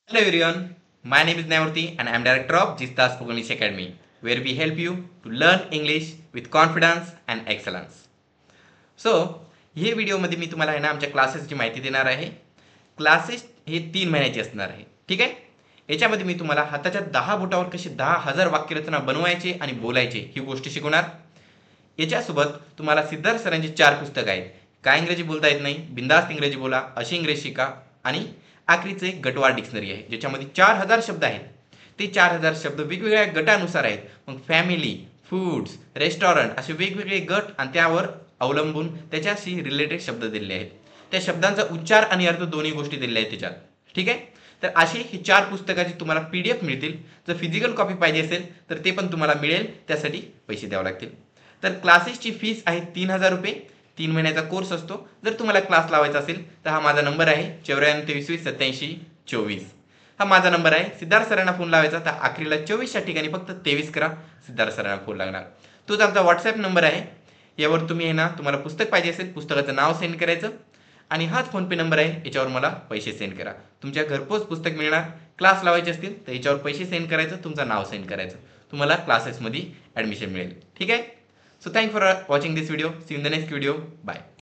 Hello everyone, my name is Nayamurthy and I am director of Jista Spoken English Academy, where we help you to learn English with confidence and excellence. So हे व्हिडिओमध्ये मी तुम्हाला आहे ना आमच्या क्लासेसची माहिती देणार आहे. क्लासेस हे 3 महिन्याचे असणार आहे. ठीक आहे. याच्यामध्ये मी तुम्हाला हाताच्या 10 बोटावर कशी 10,000 वाक्यरचना बनवायचे आणि बोलायचे ही गोष्ट शिकवणार. याच्यासोबत तुम्हाला सिद्धार्थ सरांची 4 पुस्तकं आहेत. काय इंग्रजी बोलता येत नाही, बिंदास्त इंग्रजी बोला, अशी इंग्रजी शिका आणि आखरीचं एक गटवार डिक्शनरी आहे ज्याच्यामध्ये 4,000 शब्द आहेत. ते 4,000 शब्द वेगवेगळ्या गटानुसार आहेत. मग फॅमिली, फूड्स, रेस्टॉरंट असे वेगवेगळे गट आणि त्यावर अवलंबून त्याच्याशी रिलेटेड शब्द दिलेले आहेत. त्या शब्दांचा उच्चार आणि अर्थ दोन्ही गोष्टी दिलेल्या आहेत त्याच्यात. ठीक आहे. तर असे ही 4 पुस्तकाची तुम्हाला PDF मिळतील. जर फिजिकल कॉपी पाहिजे असेल तर ते पण तुम्हाला मिळेल, त्यासाठी पैसे द्यावे लागतील. तर क्लासेसची फीस आहे 3,000 रुपये. 3 महिन्याचा कोर्स असतो. जर तुम्हाला क्लास लावायचा असेल तर हा माझा नंबर आहे 94232784. हा माझा नंबर आहे. सिद्धार्थ सरांना फोन लावायचा तर आखरीला 24च्या ठिकाणी फक्त 23 करा, सिद्धार्थ सरांना फोन लागणार. तोच आमचा व्हॉट्सॲप नंबर आहे. यावर तुम्ही आहे ना तुम्हाला पुस्तक पाहिजे असेल पुस्तकाचं नाव सेंड करायचं आणि हाच फोनपे नंबर आहे, याच्यावर मला पैसे सेंड करा. तुमच्या घरपोच पुस्तक मिळणार. क्लास लावायचे असतील तर याच्यावर पैसे सेंड करायचं, तुमचं नाव सेंड करायचं, तुम्हाला क्लासेसमध्ये ॲडमिशन मिळेल. ठीक आहे. So thank you for watching this video. See you in the next video. Bye.